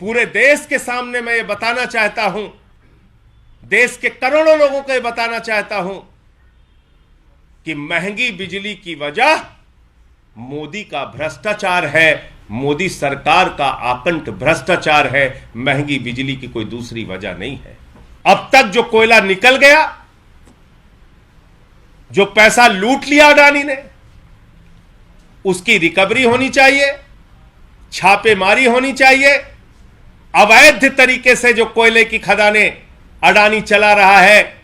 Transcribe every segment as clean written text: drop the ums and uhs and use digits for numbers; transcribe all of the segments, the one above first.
पूरे देश के सामने मैं ये बताना चाहता हूं, देश के करोड़ों लोगों को ये बताना चाहता हूं कि महंगी बिजली की वजह मोदी का भ्रष्टाचार है, मोदी सरकार का आकंठ भ्रष्टाचार है। महंगी बिजली की कोई दूसरी वजह नहीं है। अब तक जो कोयला निकल गया, जो पैसा लूट लिया अडानी ने, उसकी रिकवरी होनी चाहिए, छापेमारी होनी चाहिए। अवैध तरीके से जो कोयले की खदानें अडानी चला रहा है,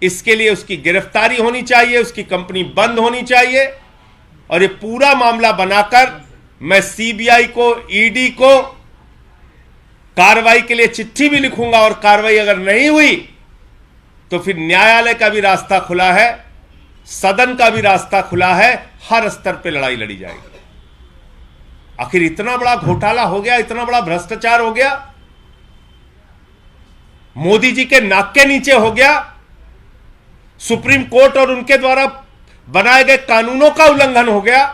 इसके लिए उसकी गिरफ्तारी होनी चाहिए, उसकी कंपनी बंद होनी चाहिए। और ये पूरा मामला बनाकर मैं सीबीआई को, ईडी को कार्रवाई के लिए चिट्ठी भी लिखूंगा, और कार्रवाई अगर नहीं हुई तो फिर न्यायालय का भी रास्ता खुला है, सदन का भी रास्ता खुला है, हर स्तर पर लड़ाई लड़ी जाएगी। आखिर इतना बड़ा घोटाला हो गया, इतना बड़ा भ्रष्टाचार हो गया, मोदी जी के नाक के नीचे हो गया, सुप्रीम कोर्ट और उनके द्वारा बनाए गए कानूनों का उल्लंघन हो गया,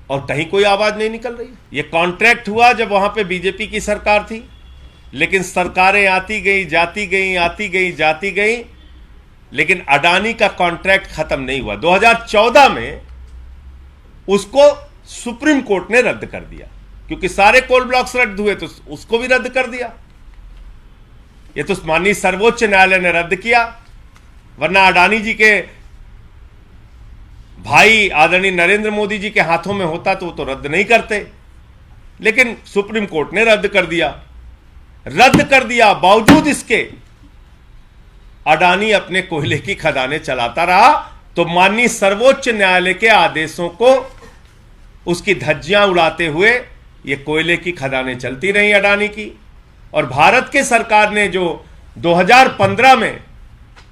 और कहीं कोई आवाज नहीं निकल रही। यह कॉन्ट्रैक्ट हुआ जब वहां पे बीजेपी की सरकार थी, लेकिन सरकारें आती गई, जाती गई, आती गई, जाती गई, लेकिन अडानी का कॉन्ट्रैक्ट खत्म नहीं हुआ। 2014 में उसको सुप्रीम कोर्ट ने रद्द कर दिया, क्योंकि सारे कोल ब्लॉक्स रद्द हुए तो उसको भी रद्द कर दिया। ये तो माननीय सर्वोच्च न्यायालय ने रद्द किया, वरना अडानी जी के भाई आदरणीय नरेंद्र मोदी जी के हाथों में होता तो वो तो रद्द नहीं करते, लेकिन सुप्रीम कोर्ट ने रद्द कर दिया। रद्द कर दिया, बावजूद इसके अडानी अपने कोयले की खदानें चलाता रहा, तो माननीय सर्वोच्च न्यायालय के आदेशों को उसकी धज्जियां उड़ाते हुए ये कोयले की खदानें चलती रही अडानी की। और भारत के सरकार ने जो 2015 में,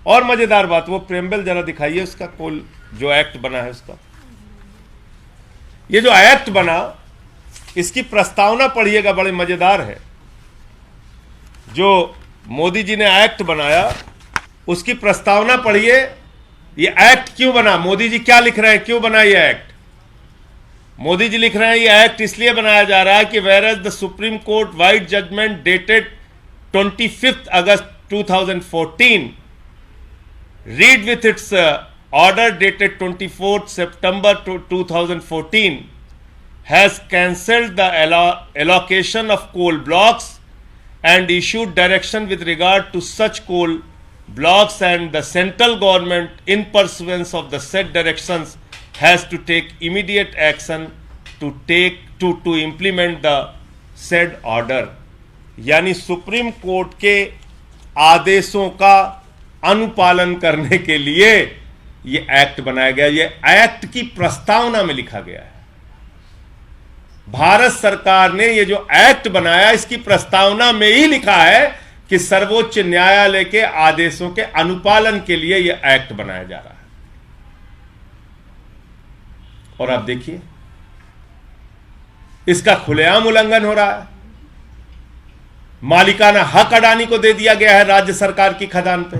और मजेदार बात, वो प्रेम्बल जरा दिखाइए उसका, कोल जो एक्ट बना है उसका, ये जो एक्ट बना इसकी प्रस्तावना पढ़िएगा, बड़े मजेदार है। जो मोदी जी ने एक्ट बनाया उसकी प्रस्तावना पढ़िए। ये एक्ट क्यों बना, मोदी जी क्या लिख रहे हैं, क्यों बना ये एक्ट? मोदी जी लिख रहे हैं ये एक्ट इसलिए बनाया जा रहा है कि whereas the Supreme Court wide judgment dated 25th August 2014 read with its order dated 24th September 2014 has cancelled the allocation of coal blocks and issued direction with regard to such coal blocks, and the central government in pursuance of the said directions has to take immediate action to implement the said order। यानी supreme court के आदेशों का अनुपालन करने के लिए ये act बनाया गया। ये एक्ट की प्रस्तावना में लिखा गया है। भारत सरकार ने ये जो एक्ट बनाया, इसकी प्रस्तावना में ही लिखा है कि सर्वोच्च न्यायालय के आदेशों के अनुपालन के लिए यह एक्ट बनाया जा रहा है। और आप देखिए इसका खुलेआम उल्लंघन हो रहा है। मालिकाना हक अडानी को दे दिया गया है राज्य सरकार की खदान पे।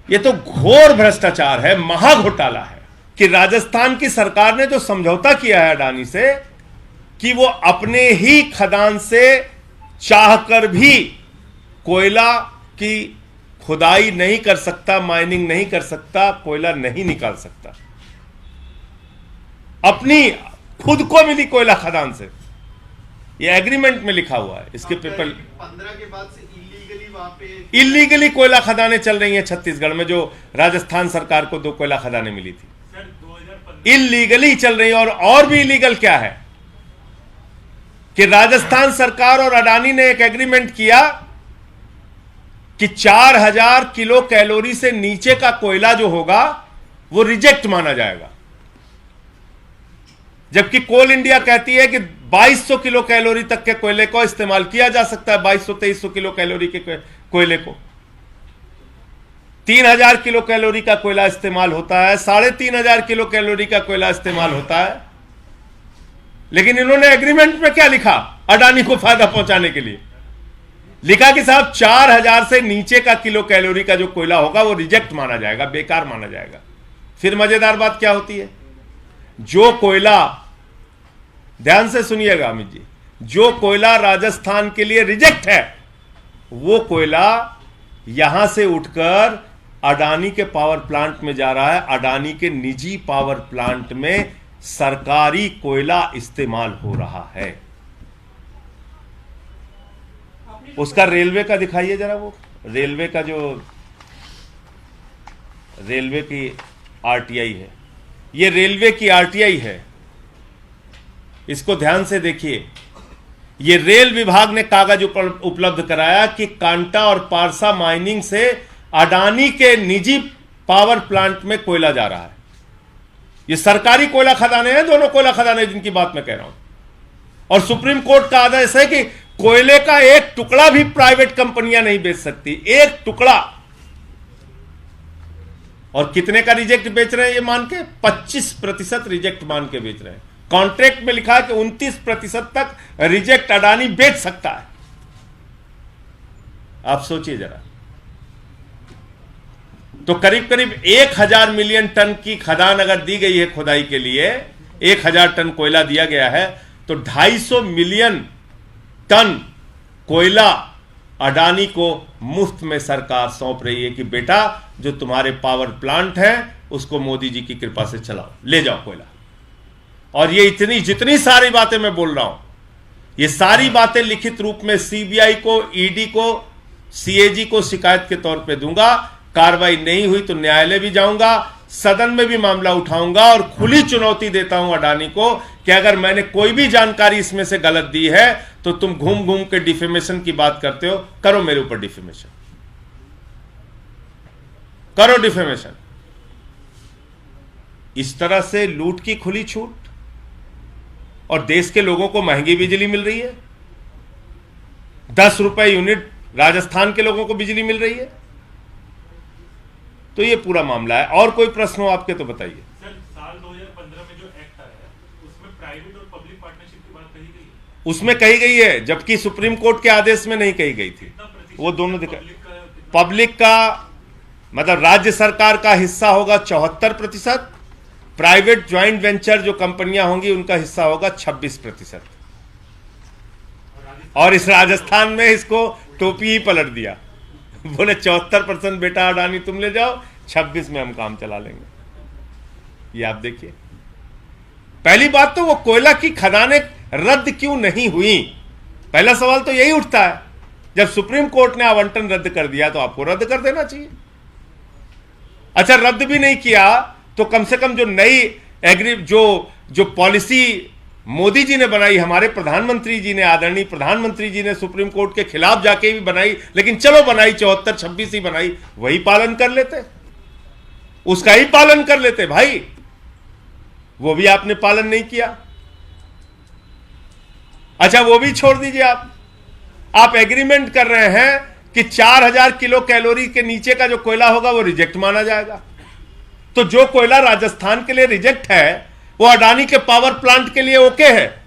यह तो घोर भ्रष्टाचार है, महाघोटाला है कि राजस्थान की सरकार ने जो समझौता किया है अडानी से कि वो अपने ही खदान से चाहकर भी कोयला की खुदाई नहीं कर सकता, माइनिंग नहीं कर सकता, कोयला नहीं निकाल सकता। अपनी खुद को मिली कोयला खदान से, ये एग्रीमेंट में लिखा हुआ है। इसके पेपर 15 के बाद से इलीगली कोयला खदानें चल रही हैं छत्तीसगढ़ में, जो राजस्थान सरकार को 2 कोयला खदानें मिली थी, इलीगली चल रही है। और भी इलीगल क्या है कि राजस्थान सरकार और अडानी ने एक एग्रीमेंट किया कि 4000 किलो कैलोरी से नीचे का कोयला जो होगा वो रिजेक्ट माना जाएगा, जबकि कोल इंडिया कहती है कि 2200 किलो कैलोरी तक के कोयले को इस्तेमाल किया जा सकता है। 2200-2300 किलो कैलोरी के कोयले को 3000 किलो कैलोरी का कोयला इस्तेमाल होता है, 3500 किलो कैलोरी का कोयला इस्तेमाल होता है। लेकिन इन्होंने एग्रीमेंट में क्या लिखा, अडानी को फायदा पहुंचाने के लिए लिखा कि साहब 4000 से नीचे का किलो कैलोरी का जो कोयला होगा वो रिजेक्ट माना जाएगा, बेकार माना जाएगा। फिर मजेदार बात क्या होती है, जो कोयला ध्यान से सुनिएगा अमित जी, जो कोयला राजस्थान के लिए रिजेक्ट है वो कोयला यहां से उठकर अडानी के पावर प्लांट में जा रहा है। अडानी के निजी पावर प्लांट में सरकारी कोयला इस्तेमाल हो रहा है। उसका रेलवे का दिखाइए जरा, वो रेलवे का जो रेलवे की आरटीआई है, ये रेलवे की आरटीआई है, इसको ध्यान से देखिए। ये रेल विभाग ने कागज उपलब्ध कराया कि कांटा और पारसा माइनिंग से अडानी के निजी पावर प्लांट में कोयला जा रहा है। ये सरकारी कोयला खदानें हैं, दोनों कोयला खदानें जिनकी बात मैं कह रहा हूं। और सुप्रीम कोर्ट का आदेश है कि कोयले का एक टुकड़ा भी प्राइवेट कंपनियां नहीं बेच सकती, एक टुकड़ा। और कितने का रिजेक्ट बेच रहे हैं ये मान के? 25% रिजेक्ट मान के बेच रहे हैं। कॉन्ट्रैक्ट में लिखा है कि 29% तक रिजेक्ट अडानी बेच सकता है। आप सोचिए जरा, तो करीब करीब 1000 मिलियन टन की खदान अगर दी गई है खुदाई के लिए, 1000 टन कोयला दिया गया है, तो 250 मिलियन टन कोयला अडानी को मुफ्त में सरकार सौंप रही है कि बेटा जो तुम्हारे पावर प्लांट है उसको मोदी जी की कृपा से चलाओ, ले जाओ कोयला। और ये जितनी सारी बातें मैं बोल रहा हूं, ये सारी बातें लिखित रूप में सीबीआई को, ईडी को, सीएजी को शिकायत के तौर पे दूंगा। कार्रवाई नहीं हुई तो न्यायालय भी जाऊंगा, सदन में भी मामला उठाऊंगा और खुली चुनौती देता हूं अडानी को कि अगर मैंने कोई भी जानकारी इसमें से गलत दी है तो तुम घूम घूम के डिफेमेशन की बात करते हो, करो मेरे ऊपर डिफेमेशन, करो डिफेमेशन। इस तरह से लूट की खुली छूट, और देश के लोगों को महंगी बिजली मिल रही है। 10 रुपए यूनिट राजस्थान के लोगों को बिजली मिल रही है। तो ये पूरा मामला है। और कोई प्रश्न हो आपके तो बताइए। सर, साल 2015 में जो एक्ट आया उसमें प्राइवेट और पब्लिक पार्टनरशिप की बात कही गई है? उसमें कही गई है, जबकि सुप्रीम कोर्ट के आदेश में नहीं कही गई थी। वो दोनों पब्लिक का मतलब राज्य सरकार का हिस्सा होगा 74%, प्राइवेट ज्वाइंट वेंचर जो कंपनियां होंगी उनका हिस्सा होगा 26%। और इस राजस्थान में इसको टोपी ही पलट दिया, बोले 74% बेटा अडानी तुम ले जाओ, 26 में हम काम चला लेंगे। ये आप देखिए। पहली बात तो वो कोयला की खदानें रद्द क्यों नहीं हुई, पहला सवाल तो यही उठता है। जब सुप्रीम कोर्ट ने आवंटन रद्द कर दिया तो आपको रद्द कर देना चाहिए। अच्छा, रद्द भी नहीं किया तो कम से कम जो नई जो पॉलिसी मोदी जी ने बनाई, हमारे प्रधानमंत्री जी ने, आदरणीय प्रधानमंत्री जी ने सुप्रीम कोर्ट के खिलाफ जाके भी बनाई, लेकिन चलो बनाई 74-26 ही बनाई, वही पालन कर लेते, उसका ही पालन कर लेते भाई। वो भी आपने पालन नहीं किया। अच्छा, वो भी छोड़ दीजिए। आप एग्रीमेंट कर रहे हैं कि 4000 किलो कैलोरी के नीचे का जो कोयला होगा वो रिजेक्ट माना जाएगा। तो जो कोयला राजस्थान के लिए रिजेक्ट है वो अडानी के पावर प्लांट के लिए ओके है।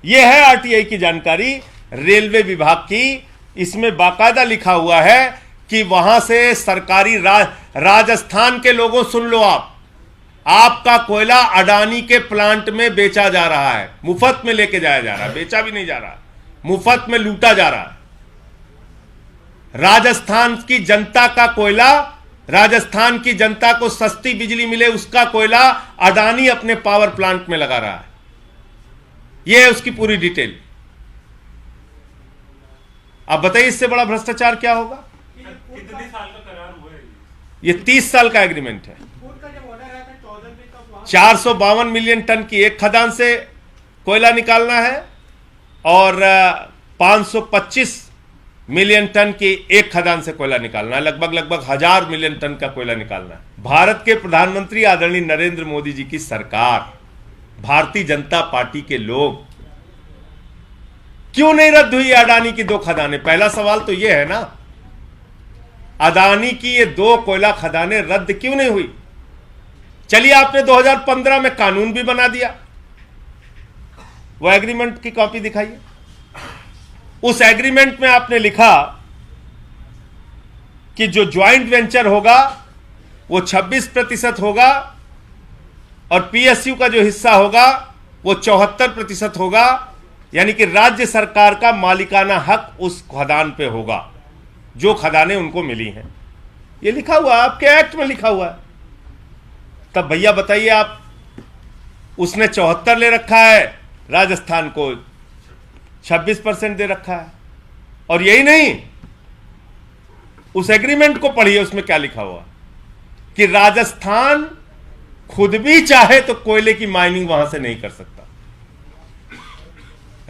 यह है आरटीआई की जानकारी रेलवे विभाग की। इसमें बाकायदा लिखा हुआ है कि वहां से सरकारी राजस्थान के लोगों, सुन लो, आपका कोयला अडानी के प्लांट में बेचा जा रहा है, मुफ्त में लेके जाया जा रहा है, बेचा भी नहीं जा रहा, मुफ्त में लूटा जा रहा है। राजस्थान की जनता का कोयला, राजस्थान की जनता को सस्ती बिजली मिले उसका कोयला अडानी अपने पावर प्लांट में लगा रहा है। यह है उसकी पूरी डिटेल। आप बताइए इससे बड़ा भ्रष्टाचार क्या होगा? कितने साल का करार हुआ है? ये 30 साल का एग्रीमेंट है। 452 मिलियन टन की एक खदान से कोयला निकालना है और 525 मिलियन टन की एक खदान से कोयला निकालना है। लगभग 1000 मिलियन टन का कोयला निकालना है। भारत के प्रधानमंत्री आदरणीय नरेंद्र मोदी जी की सरकार, भारतीय जनता पार्टी के लोग, क्यों नहीं रद्द हुई अडानी की 2 खदानें? पहला सवाल तो यह है ना, अडानी की ये 2 कोयला खदानें रद्द क्यों नहीं हुई? चलिए, आपने 2015 में कानून भी बना दिया, वो एग्रीमेंट की कॉपी दिखाइए। उस एग्रीमेंट में आपने लिखा कि जो ज्वाइंट वेंचर होगा वो 26% होगा और पीएसयू का जो हिस्सा होगा वो 74% होगा, यानी कि राज्य सरकार का मालिकाना हक उस खदान पे होगा जो खदानें उनको मिली हैं। ये लिखा हुआ है, आपके एक्ट में लिखा हुआ है। तब भैया बताइए आप, उसने 74 ले रखा है, राजस्थान को 26% दे रखा है। और यही नहीं, उस एग्रीमेंट को पढ़िए, उसमें क्या लिखा हुआ कि राजस्थान खुद भी चाहे तो कोयले की माइनिंग वहां से नहीं कर सकता।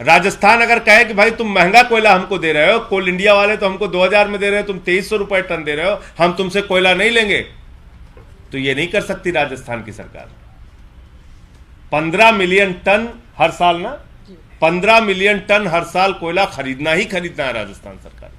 राजस्थान अगर कहे कि भाई तुम महंगा कोयला हमको दे रहे हो, कोल इंडिया वाले तो हमको 2000 में दे रहे हो, तुम 2300 रुपए टन दे रहे हो, हम तुमसे कोयला नहीं लेंगे, तो ये नहीं कर सकती राजस्थान की सरकार। 15 मिलियन टन हर साल ना, 15 मिलियन टन हर साल कोयला खरीदना ही खरीदना है राजस्थान सरकार।